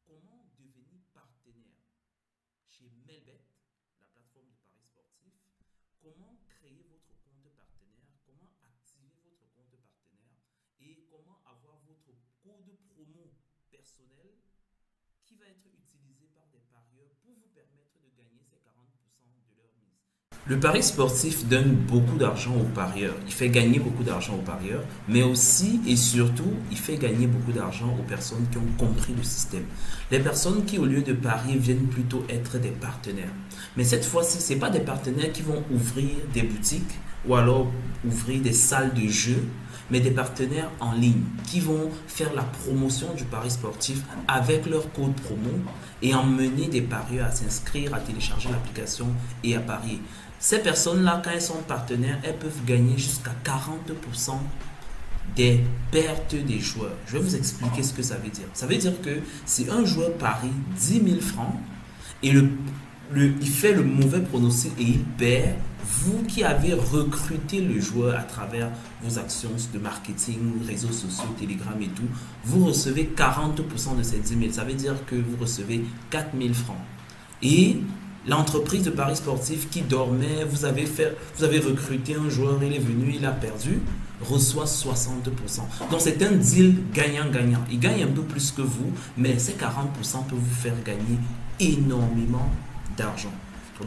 Comment devenir partenaire chez Melbet, la plateforme de paris sportif? Comment créer votre compte partenaire? Comment activer votre compte partenaire? Et comment avoir votre code promo personnel qui va être utilisé par des parieurs pour vous permettre de gagner ces 40% de leur mise. Le pari sportif donne beaucoup d'argent aux parieurs. Il fait gagner beaucoup d'argent aux parieurs, mais aussi et surtout, il fait gagner beaucoup d'argent aux personnes qui ont compris le système. Les personnes qui, au lieu de parier, viennent plutôt être des partenaires. Mais cette fois-ci, ce n'est pas des partenaires qui vont ouvrir des boutiques ou alors ouvrir des salles de jeu, mais des partenaires en ligne qui vont faire la promotion du pari sportif avec leur code promo et emmener des parieurs à s'inscrire, à télécharger l'application et à parier. Ces personnes-là, quand elles sont partenaires, elles peuvent gagner jusqu'à 40% des pertes des joueurs. Je vais vous expliquer ce que ça veut dire. Ça veut dire que si un joueur parie 10 000 francs et il fait le mauvais pronostic et il perd, vous qui avez recruté le joueur à travers vos actions de marketing, réseaux sociaux, Telegram et tout, vous recevez 40% de ces 10 000. Ça veut dire que vous recevez 4 000 francs. Et l'entreprise de paris sportif qui dormait, vous avez recruté un joueur, il est venu, il a perdu, reçoit 60%. Donc c'est un deal gagnant-gagnant. Il gagne un peu plus que vous, mais ces 40% peuvent vous faire gagner énormément d'argent.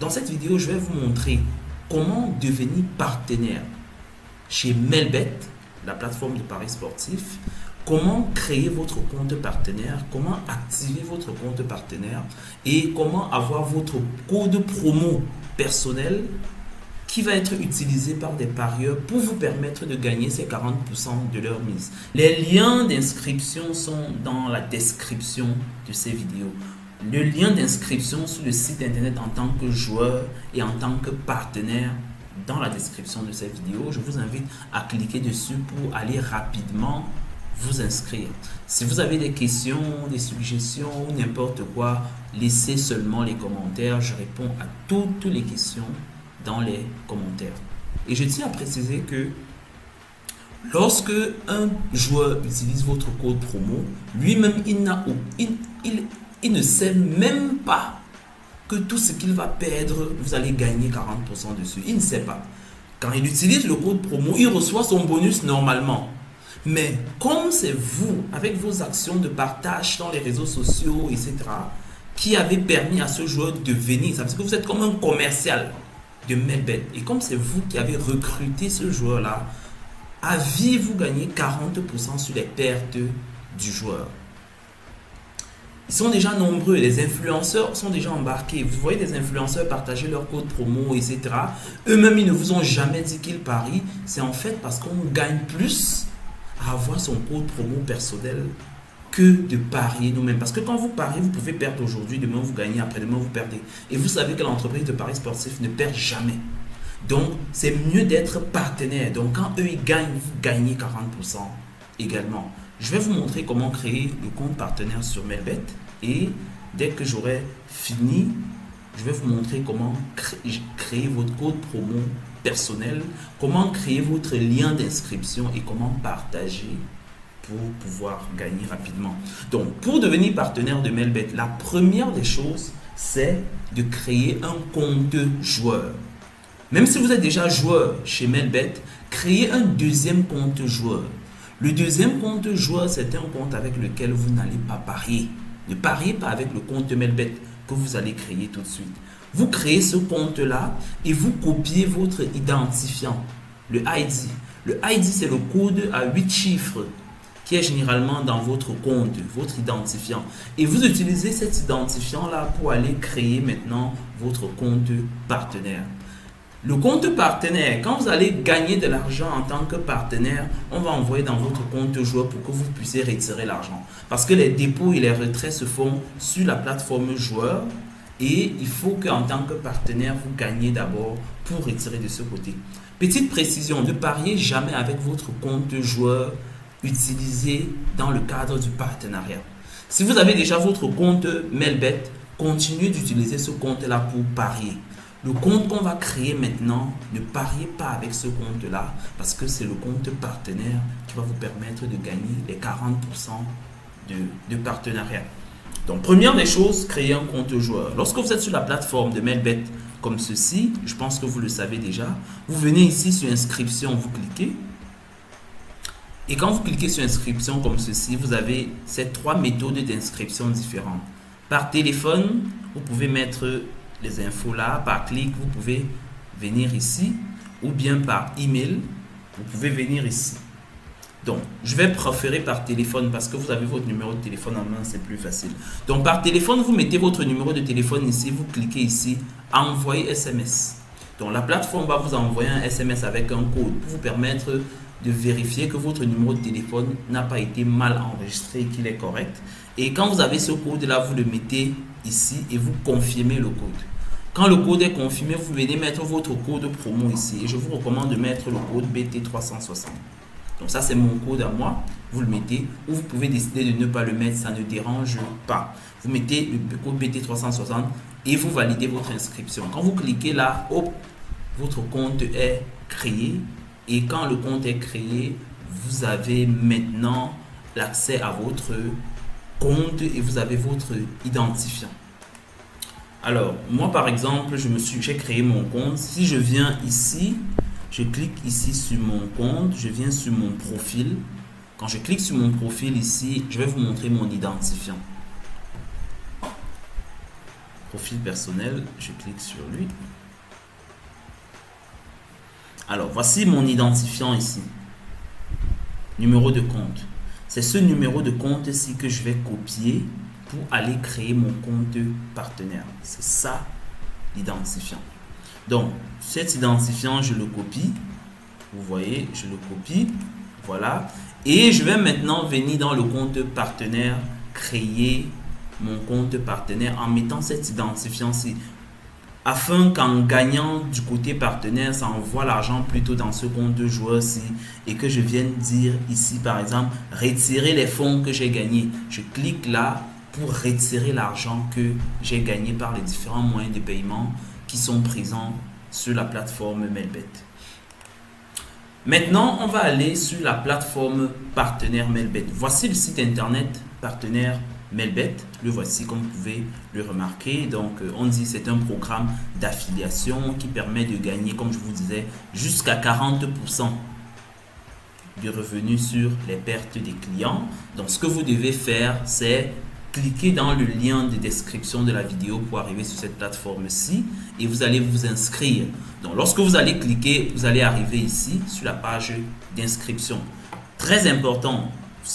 Dans cette vidéo, je vais vous montrer comment devenir partenaire chez Melbet, la plateforme de paris sportif, comment créer votre compte partenaire, comment activer votre compte partenaire et comment avoir votre code promo personnel qui va être utilisé par des parieurs pour vous permettre de gagner ces 40% de leur mise. Les liens d'inscription sont dans la description de ces vidéos. Le lien d'inscription sur le site internet en tant que joueur et en tant que partenaire dans la description de cette vidéo. Je vous invite à cliquer dessus pour aller rapidement vous inscrire. Si vous avez des questions, des suggestions ou n'importe quoi, laissez seulement les commentaires. Je réponds à toutes les questions dans les commentaires. Et je tiens à préciser que lorsque un joueur utilise votre code promo, lui-même, il ne sait même pas que tout ce qu'il va perdre, vous allez gagner 40% dessus. Il ne sait pas. Quand il utilise le code promo, il reçoit son bonus normalement. Mais comme c'est vous, avec vos actions de partage dans les réseaux sociaux, etc., qui avez permis à ce joueur de venir, ça veut dire que vous êtes comme un commercial de Melbet. Et comme c'est vous qui avez recruté ce joueur-là, à vie, vous gagnez 40% sur les pertes du joueur. Ils sont déjà nombreux, les influenceurs sont déjà embarqués. Vous voyez des influenceurs partager leur code promo, etc. Eux-mêmes, ils ne vous ont jamais dit qu'ils parient. C'est en fait parce qu'on gagne plus à avoir son code promo personnel que de parier nous-mêmes. Parce que quand vous pariez, vous pouvez perdre aujourd'hui, demain vous gagnez, après-demain vous perdez. Et vous savez que l'entreprise de paris sportif ne perd jamais. Donc, c'est mieux d'être partenaire. Donc, quand eux, ils gagnent, vous gagnez 40% également. Je vais vous montrer comment créer le compte partenaire sur Melbet. Et dès que j'aurai fini, je vais vous montrer comment créer votre code promo personnel, comment créer votre lien d'inscription et comment partager pour pouvoir gagner rapidement. Donc, pour devenir partenaire de Melbet, la première des choses, c'est de créer un compte joueur. Même si vous êtes déjà joueur chez Melbet, créez un deuxième compte joueur. Le deuxième compte joueur, c'est un compte avec lequel vous n'allez pas parier. Ne pariez pas avec le compte Melbet que vous allez créer tout de suite. Vous créez ce compte-là et vous copiez votre identifiant, le ID. Le ID, c'est le code à 8 chiffres qui est généralement dans votre compte, votre identifiant. Et vous utilisez cet identifiant-là pour aller créer maintenant votre compte partenaire. Le compte partenaire, quand vous allez gagner de l'argent en tant que partenaire, on va envoyer dans votre compte joueur pour que vous puissiez retirer l'argent. Parce que les dépôts et les retraits se font sur la plateforme joueur et il faut qu'en tant que partenaire, vous gagnez d'abord pour retirer de ce côté. Petite précision, ne pariez jamais avec votre compte joueur utilisé dans le cadre du partenariat. Si vous avez déjà votre compte Melbet, continuez d'utiliser ce compte-là pour parier. Le compte qu'on va créer maintenant, ne pariez pas avec ce compte-là parce que c'est le compte partenaire qui va vous permettre de gagner les 40% de partenariat. Donc, première des choses, créer un compte joueur. Lorsque vous êtes sur la plateforme de Melbet comme ceci, je pense que vous le savez déjà, vous venez ici sur inscription, vous cliquez. Et quand vous cliquez sur inscription comme ceci, vous avez ces 3 méthodes d'inscription différentes. Par téléphone, vous pouvez mettre les infos là. Par clic, vous pouvez venir ici. Ou bien par email, vous pouvez venir ici. Donc, je vais préférer par téléphone parce que vous avez votre numéro de téléphone en main, c'est plus facile. Donc, par téléphone, vous mettez votre numéro de téléphone ici, vous cliquez ici, envoyer SMS. Donc, la plateforme va vous envoyer un SMS avec un code pour vous permettre de vérifier que votre numéro de téléphone n'a pas été mal enregistré et qu'il est correct. Et quand vous avez ce code-là, vous le mettez ici et vous confirmez le code. Quand le code est confirmé, vous venez mettre votre code promo ici. Et je vous recommande de mettre le code BT360. Donc ça, c'est mon code à moi. Vous le mettez ou vous pouvez décider de ne pas le mettre. Ça ne dérange pas. Vous mettez le code BT360 et vous validez votre inscription. Quand vous cliquez là, hop, votre compte est créé. Et quand le compte est créé, vous avez maintenant l'accès à votre compte et vous avez votre identifiant. Alors, moi par exemple, j'ai créé mon compte. Si je viens ici, je clique ici sur mon compte, je viens sur mon profil. Quand je clique sur mon profil ici, je vais vous montrer mon identifiant. Profil personnel, je clique sur lui. Alors, voici mon identifiant ici. Numéro de compte. C'est ce numéro de compte-ci que je vais copier pour aller créer mon compte partenaire. C'est ça l'identifiant. Donc, cet identifiant, je le copie. Vous voyez, je le copie. Voilà. Et je vais maintenant venir dans le compte partenaire, créer mon compte partenaire en mettant cet identifiant-ci. Afin qu'en gagnant du côté partenaire, ça envoie l'argent plutôt dans ce compte de joueur-ci et que je vienne dire ici, par exemple, retirer les fonds que j'ai gagnés. Je clique là pour retirer l'argent que j'ai gagné par les différents moyens de paiement qui sont présents sur la plateforme Melbet. Maintenant, on va aller sur la plateforme partenaire Melbet. Voici le site internet partenaire Melbet. Le voici comme vous pouvez le remarquer. Donc, on dit c'est un programme d'affiliation qui permet de gagner, comme je vous disais, jusqu'à 40% de revenus sur les pertes des clients. Donc, ce que vous devez faire, c'est cliquez dans le lien de description de la vidéo pour arriver sur cette plateforme-ci et vous allez vous inscrire. Donc, lorsque vous allez cliquer, vous allez arriver ici sur la page d'inscription. Très important,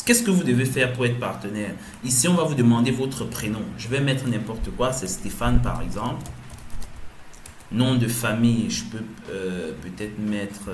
qu'est-ce que vous devez faire pour être partenaire? Ici, on va vous demander votre prénom. Je vais mettre n'importe quoi, c'est Stéphane par exemple. Nom de famille, je peux peut-être mettre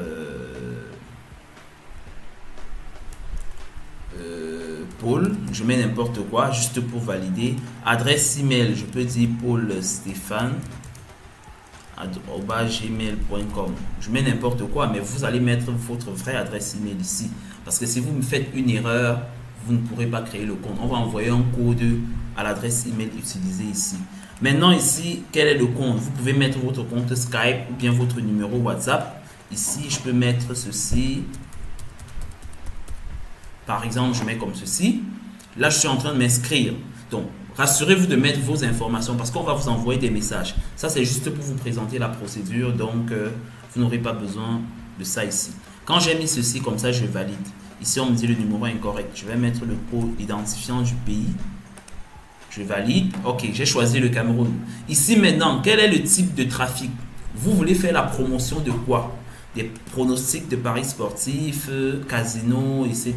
Paul, je mets n'importe quoi juste pour valider. Adresse email, je peux dire paulstéphane@gmail.com. Je mets n'importe quoi, mais vous allez mettre votre vraie adresse email ici. Parce que si vous me faites une erreur, vous ne pourrez pas créer le compte. On va envoyer un code à l'adresse email utilisée ici. Maintenant ici, quel est le compte? Vous pouvez mettre votre compte Skype ou bien votre numéro WhatsApp. Ici, je peux mettre ceci. Par exemple, je mets comme ceci. Là, je suis en train de m'inscrire. Donc, rassurez-vous de mettre vos informations parce qu'on va vous envoyer des messages. Ça, c'est juste pour vous présenter la procédure. Donc, vous n'aurez pas besoin de ça ici. Quand j'ai mis ceci comme ça, je valide. Ici, on me dit le numéro est incorrect. Je vais mettre le code identifiant du pays. Je valide. Ok, j'ai choisi le Cameroun. Ici, maintenant, quel est le type de trafic? Vous voulez faire la promotion de quoi? Des pronostics de paris sportifs, casino, etc.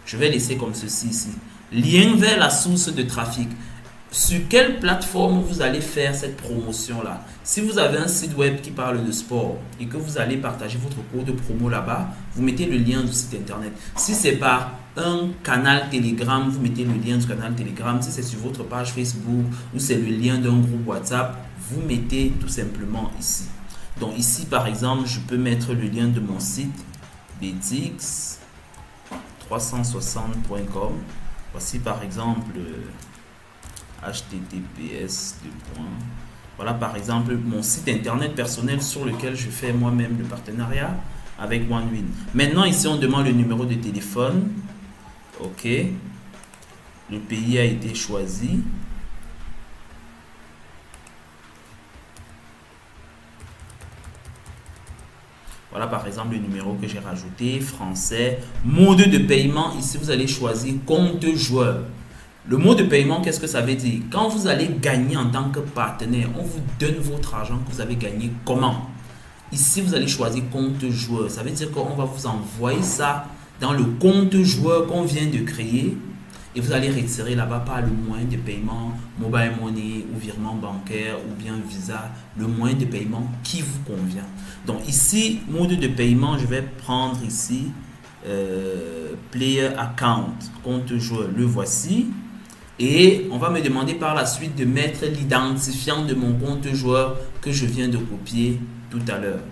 Je vais laisser comme ceci ici. Lien vers la source de trafic. Sur quelle plateforme vous allez faire cette promotion-là? Si vous avez un site web qui parle de sport et que vous allez partager votre code promo là-bas, vous mettez le lien du site internet. Si c'est par un canal Telegram, vous mettez le lien du canal Telegram. Si c'est sur votre page Facebook ou c'est le lien d'un groupe WhatsApp, vous mettez tout simplement ici. Donc ici, par exemple, je peux mettre le lien de mon site btx360.com. Voici par exemple https. Voilà par exemple mon site internet personnel sur lequel je fais moi-même le partenariat avec OneWin. Maintenant ici, on demande le numéro de téléphone. Ok. Le pays a été choisi. Voilà par exemple le numéro que j'ai rajouté, français. Mode de paiement, ici vous allez choisir compte joueur. Le mot de paiement, qu'est-ce que ça veut dire? Quand vous allez gagner en tant que partenaire, on vous donne votre argent que vous avez gagné comment? Ici, vous allez choisir compte joueur. Ça veut dire qu'on va vous envoyer ça dans le compte joueur qu'on vient de créer et vous allez retirer là-bas par le moyen de paiement, mobile money ou virement bancaire ou bien Visa, le moyen de paiement qui vous convient. Donc ici, mode de paiement, je vais prendre ici Player Account, compte joueur, le voici. Et on va me demander par la suite de mettre l'identifiant de mon compte joueur que je viens de copier tout à l'heure.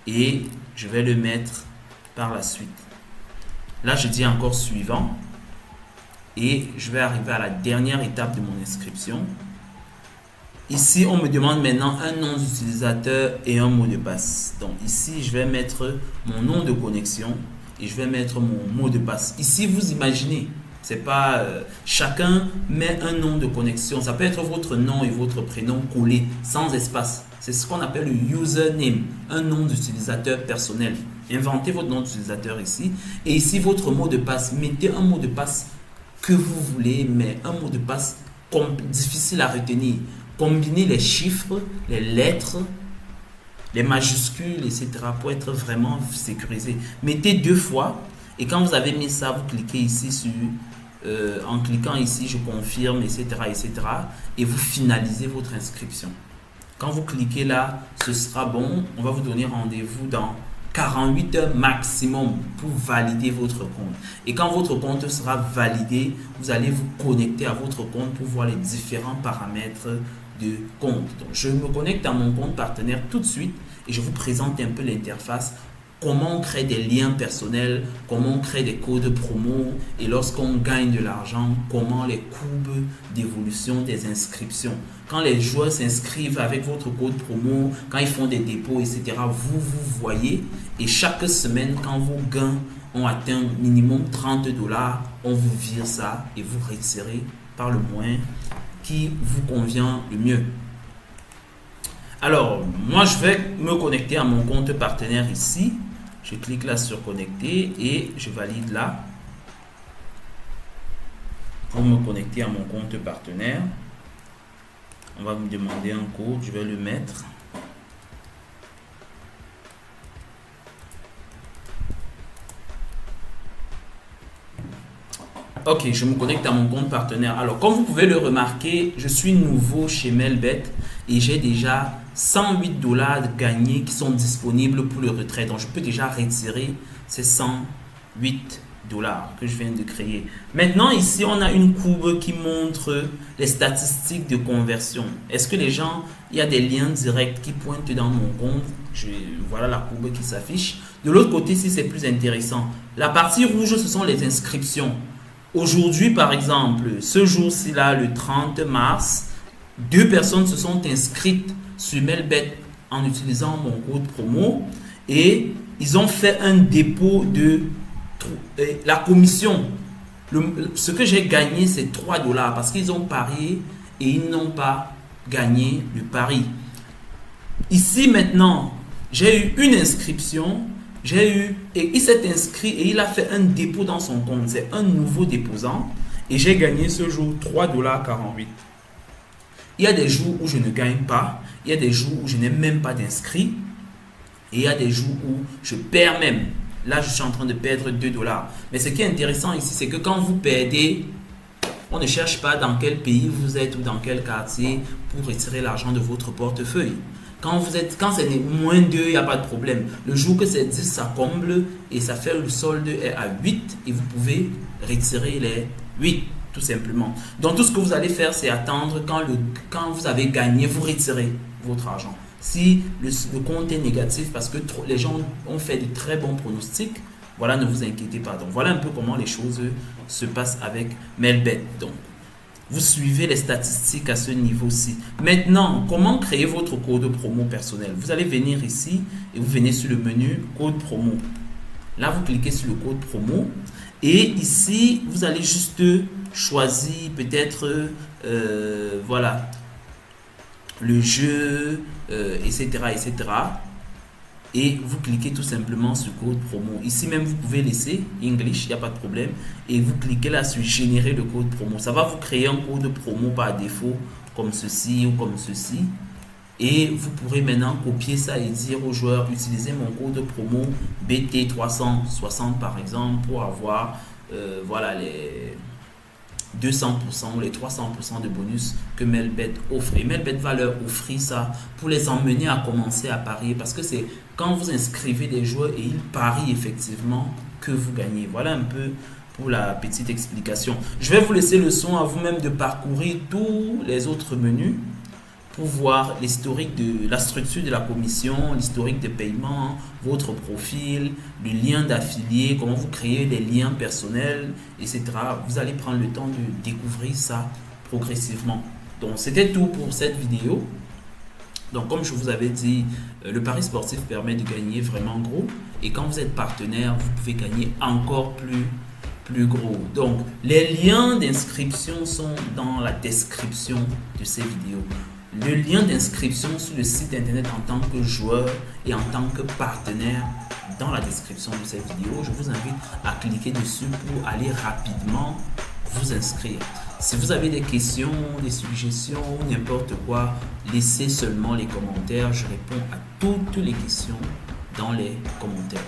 Et je vais le mettre par la suite. Là, je dis encore suivant. Et je vais arriver à la dernière étape de mon inscription. Ici, on me demande maintenant un nom d'utilisateur et un mot de passe. Donc ici, je vais mettre mon nom de connexion et je vais mettre mon mot de passe. Ici, vous imaginez, c'est pas chacun met un nom de connexion. Ça peut être votre nom et votre prénom collés sans espace. C'est ce qu'on appelle le username, un nom d'utilisateur personnel. Inventez votre nom d'utilisateur ici. Et ici, votre mot de passe. Mettez un mot de passe que vous voulez, mais un mot de passe difficile à retenir. Combinez les chiffres, les lettres, les majuscules, etc. pour être vraiment sécurisé. Mettez 2 fois et quand vous avez mis ça, vous cliquez ici sur, en cliquant ici, je confirme, etc., etc. et vous finalisez votre inscription. Quand vous cliquez là, ce sera bon. On va vous donner rendez-vous dans 48 heures maximum pour valider votre compte. Et quand votre compte sera validé, vous allez vous connecter à votre compte pour voir les différents paramètres de compte. Donc, je me connecte à mon compte partenaire tout de suite et je vous présente un peu l'interface, comment on crée des liens personnels, comment on crée des codes promo et lorsqu'on gagne de l'argent, comment les courbes d'évolution des inscriptions. Quand les joueurs s'inscrivent avec votre code promo, quand ils font des dépôts, etc., vous voyez. Et chaque semaine, quand vos gains ont atteint minimum 30 $, on vous vire ça et vous retirez par le moyen qui vous convient le mieux. Alors, moi, je vais me connecter à mon compte partenaire ici. Je clique là sur connecter et je valide là pour me connecter à mon compte partenaire. On va me demander un code, je vais le mettre. Ok, je me connecte à mon compte partenaire. Alors, comme vous pouvez le remarquer, je suis nouveau chez Melbet et j'ai déjà 108 $ gagnés qui sont disponibles pour le retrait. Donc, je peux déjà retirer ces 108 $ que je viens de créer. Maintenant, ici, on a une courbe qui montre les statistiques de conversion. Est-ce que les gens, il y a des liens directs qui pointent dans mon compte? Voilà la courbe qui s'affiche. De l'autre côté, ici, c'est plus intéressant. La partie rouge, ce sont les inscriptions. Aujourd'hui, par exemple, ce jour-ci, là, le 30 mars, 2 personnes se sont inscrites sur Melbet en utilisant mon code promo et ils ont fait un dépôt de la commission. Ce que j'ai gagné, c'est 3 $ parce qu'ils ont parié et ils n'ont pas gagné le pari. Ici, maintenant, j'ai eu une inscription. Et il s'est inscrit et il a fait un dépôt dans son compte. C'est un nouveau déposant et j'ai gagné ce jour 3,48 $. Il y a des jours où je ne gagne pas, il y a des jours où je n'ai même pas d'inscrit et il y a des jours où je perds même. Là, je suis en train de perdre 2 $. Mais ce qui est intéressant ici, c'est que quand vous perdez, on ne cherche pas dans quel pays vous êtes ou dans quel quartier pour retirer l'argent de votre portefeuille. Quand c'est moins 2, il n'y a pas de problème. Le jour que c'est 10, ça comble et ça fait le solde est à 8 et vous pouvez retirer les 8 tout simplement. Donc tout ce que vous allez faire, c'est attendre quand vous avez gagné, vous retirez votre argent. Si le compte est négatif parce que les gens ont fait de très bons pronostics, voilà, ne vous inquiétez pas. Donc voilà un peu comment les choses se passent avec Melbet. Donc vous suivez les statistiques à ce niveau-ci. Maintenant, comment créer votre code promo personnel? Vous allez venir ici et vous venez sur le menu code promo. Là, vous cliquez sur le code promo et ici, vous allez juste choisir peut-être, voilà, le jeu, etc., etc. et vous cliquez tout simplement sur code promo. Ici même, vous pouvez laisser English, il n'y a pas de problème. Et vous cliquez là sur générer le code promo. Ça va vous créer un code promo par défaut, comme ceci ou comme ceci. Et vous pourrez maintenant copier ça et dire aux joueurs, utilisez mon code promo BT360 par exemple pour avoir voilà, les 200% ou les 300% de bonus que Melbet offre. Et Melbet va leur offrir ça pour les emmener à commencer à parier, parce que c'est quand vous inscrivez des joueurs et ils parient effectivement que vous gagnez. Voilà un peu pour la petite explication. Je vais vous laisser le soin à vous-même de parcourir tous les autres menus pour voir l'historique de la structure de la commission, l'historique des paiements, votre profil, le lien d'affilié, comment vous créez des liens personnels, etc. Vous allez prendre le temps de découvrir ça progressivement. Donc c'était tout pour cette vidéo. Donc comme je vous avais dit, le pari sportif permet de gagner vraiment gros. Et quand vous êtes partenaire, vous pouvez gagner encore plus gros. Donc les liens d'inscription sont dans la description de ces vidéos. Le lien d'inscription sur le site internet en tant que joueur et en tant que partenaire dans la description de cette vidéo. Je vous invite à cliquer dessus pour aller rapidement vous inscrire. Si vous avez des questions, des suggestions, n'importe quoi, laissez seulement les commentaires. Je réponds à toutes les questions dans les commentaires.